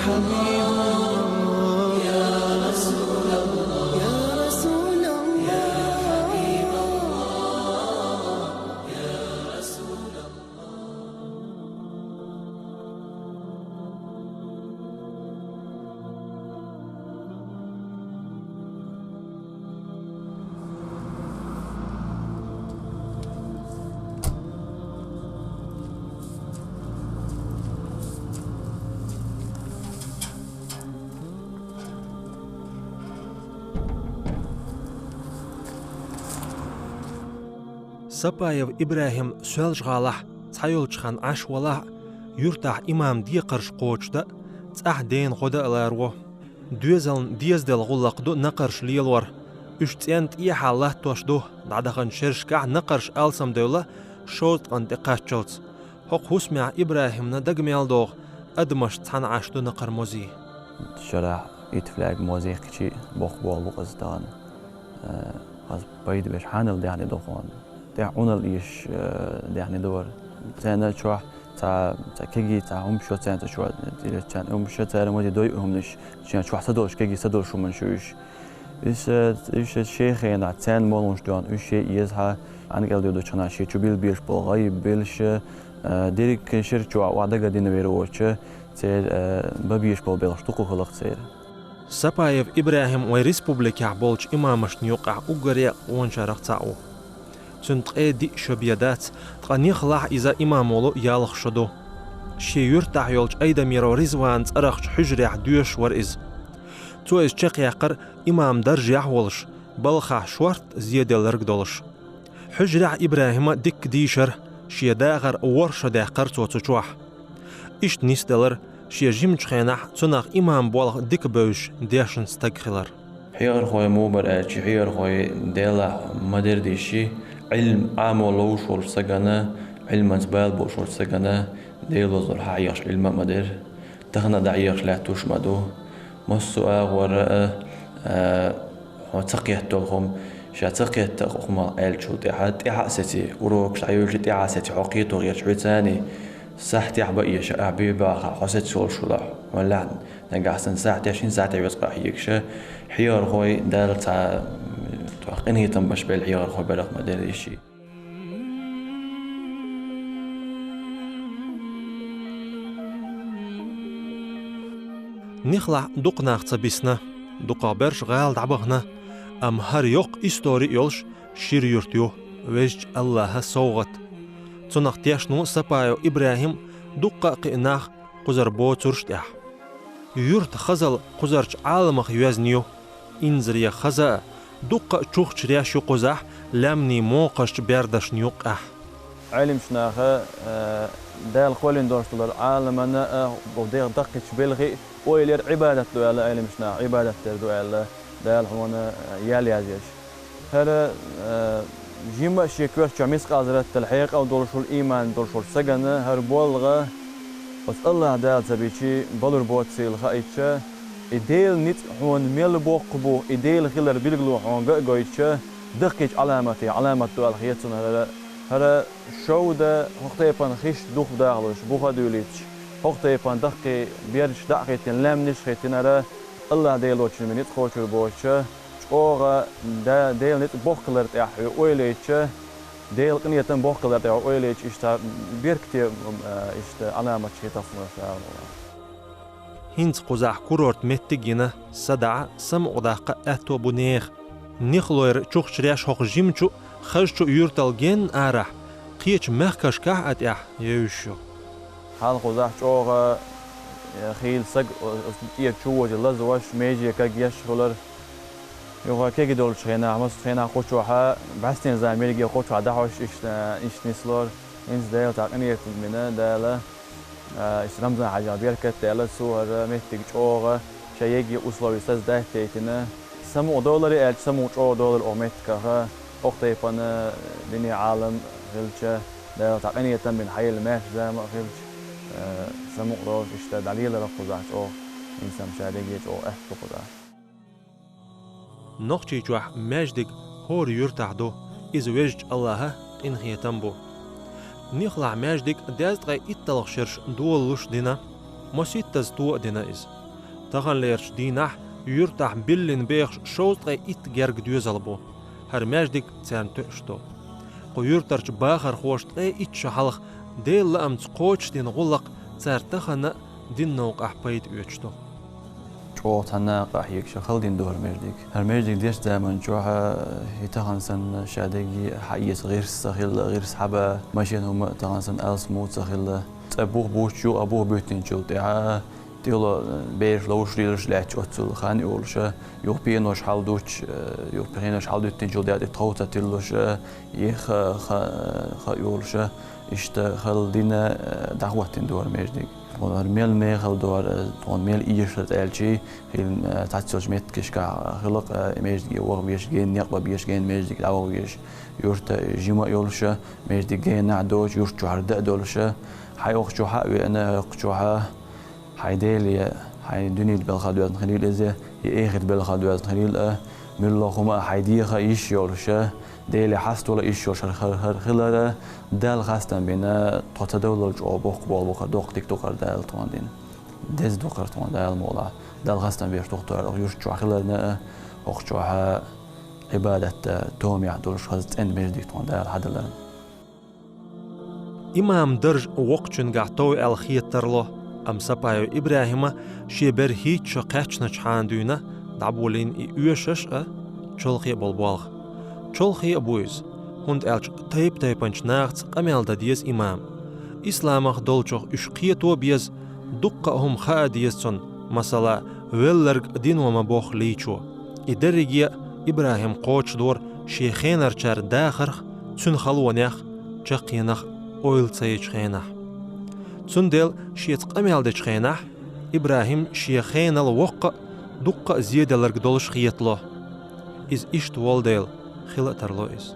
حبيب الله يا رسول الله يا رسول الله يا حبيب الله يا رسول Сапаев Ибрахим сөлжғалах цайолчхан ашвалах юртах имам диқырш қочда цах дейн хода аларго дүзелн диездел ғуллақду нақырш лиелвар үштент ихаллах тошду дадахын шершках нақырш алсам дөла шоутқан деқаччылц хоқ хусмя Ибрахимна дагмелдог адмаш цан ашду нақыр мози شرح يتفلاق موزيق شيء بوخبول بقصدان از باید بهش حانل دیانی دوخون اونال ایش دیانی دور زنده شو تا کیگی تا شو زنده شو دیره چند شو تا مودی دوی همش چند شو صدوش کیگی صدوش شو من شوش ایش شیخ اینا چند مولونش دان ایش ایز ها انگل دو چند شی چو بیل بیش بالای بیلش دیری کنشر چو وعده قدینه بیروچه تیر ببیش بال بیلش تو خلق تیر Сапаев Ибрахим ой республика болч имамаш ньоqa угаре оншарах цау цунтqe di shobiyadat tqanixlah iza imamolo yalx shodo sheyurtah yolch aydamiro rizwan tsaraqch hujrah dush war iz tu is chaqyaqar imam darjah wolsh balkha shwart ziyadelarg dolish hujrah Ibrahima dik dishar shiyadagar warshadah qartso tsuchwah ish nisdelar شيجيم تخينح تناق إمام بالغ ديك بوش ديشن ستقخلر حيار خوي موبر أشي حيار خوي ديلا مدير ديشي علم عاملوش ورسجنا علم زبال بوش ورسجنا ديل وزر حياش علم مدير تخنا دعياش لا توش مدو مسوا وراء تقيتهم تقيتهم الشو تحسسي وروك عيوش تحسسي حقيقة غير شوي ثاني ساعتي عبقية شعبي بقى حسيت شغل شلح ولا نجحسن ساعتي 20 ساعة يسقى هيكش حيار خوي دار تاع توقعني تنبش بالحيار خوي بلغ ما دار شيء نخلع دقنا اختبسنا دقا برش غال دعبغنا أم هر يوق إستوري يولش شير يرتيو وجج الله صوغت تنقتيشنو سبايو إبراهيم دقا قئناخ قزر بو ترشتح يورت خزل قزرش عالمخ يوزنيو إنزريا خزا دقا چوخ چرياشو قزح لامني موقش بيردش نيوقح علم شناخه دال قولين دورشتلر عالمنا ودير دقش بلغي ويلير عبادة دوال علم شناخ عبادة دوال دال هون يالي عزيز هذا جيما شيكوش جميس قازرت الحقيقة أو دولشول إيمان دولشول سجنة هربولغة بس الله دال تبيشي بلور بوتسيل خايتشة إديل نيت هون ميل بوقبو إديل خيلر بيلغلو هون جايتشة دقيج علامة دوال خيتون هذا شو ده هختيبان خيش دوخ داغلوش بوخا دوليتش هختيبان دقي بيرش دقيتين لامنش خيتين هذا الله ديلوش منيت خوشو بوشة اوغا ديل نت بوخلر تاع اويليتش ديل قنيتن بوخلر تاع اويليتش اشتا بيركتي اشتا علامه شي تصمر هينز قزح كورورت متجينا صدع سمع داق اتو بونيخ نخلوير چوخشرياش حق جيمچو خرچو يورتالген ارح قيچ مخكش كه اتيا يوشو حال قزح اوغا خيل سق يچو لزواش ميجي كاجيش خلر يوغا كيجي دول شينا عمس شينا خوشوها بعستين زاميرجي خوشوا دهوش إيش نسلور إنز دايل تاقنية منا دالا إيش رمزنا حاجة بيركت دالا سوهر مهتج شوغا شيء أصله يستز ده تيتنا سمو دولاري سمو شو دولار أومتكها أختيفنا دنيا عالم غلشة دايل تاقنية من حي الماش زي ما غلش سمو دولار إيش دليل رفضاش أو إنسان شاريجي أو أحكي نقشي جوح ماجدك هور يرتعدو إذ وجج الله إنهي تنبو نخلع ماجدك دازت غي إتلغ شرش دول لش دينا مسيت تزتوء دينا إذ Tahan leerch dinah yurtah billin beex shoustre it gerg düzelbo. Her mejdik cern tösto. Qo yurtarch baakhar khoostre it shahalq deel amts qoach din gullaq certahana din noq ahpayt üechto. شوط هناقة هيك شغل دين دور مردك هالمردك ديش دائما جوها يتغنسن شادقي حقيس غير سخيل غير سحبة ماشين هم تغنسن ألس موت سخيل أبوه بوشو أبوه بيتين شو تيها تيلا بير لوش ريلش لاتش أتسول خاني أولش يوبينوش حالدوش يوبينوش حالدوش تنجو ديات تخوتا تيلوش يخ خ يولش إشت خل دينا دعوة دور مردك ميل ميل دور طون ميل إيش الشيء هي تعتشج ميت كشكا خلق ميجي وق بيش جين يقبل بيش جين ميجي الأول بيش يورت جيما يولش ميجي جين نعدوش يورت شهر دولش هاي وق شو حق أنا شو ها هاي ديلي هاي دنيا بالخدوات خليل إذا يأخذ بالخدوات خليل ملا خما هاي ديخا إيش يولش ديلي حست ولا إيش يولش خلال دال خاستن بينا تتداول جو بوق بوق دوق تيك توكر دال تواندين دز دوكر توان دال مولا دال خاستن بيش دكتور يوش جو خلالنا وق جو عبادة تومي عدولش خزت إن بيش ديك توان دال حدلا إمام درج وقتن قعطوي الخيط ترلو أم سبايو إبراهيم شيبر هيت شو قاتشنا چاندونا دعبولين إيوشش چولخي بولبولغ چولخي أبويز هند ألش تيبنش ناغتس قميل داديز إمام إسلامخ دولچوخ إشقيتو بيز دقهم خاديزتون مثلا ويلرق دينوما بوخ ليچو إدرقيا إبراهيم قوچ دور شيخينر چار داخرخ تون خلوانيخ چقينخ أويل تسيچ خينح تون ديل شيت قميل ديچ خينح إبراهيم شيخين الوق دق زيادة لرق دولش خيطلو إز إشت والديل خلق ترلو إز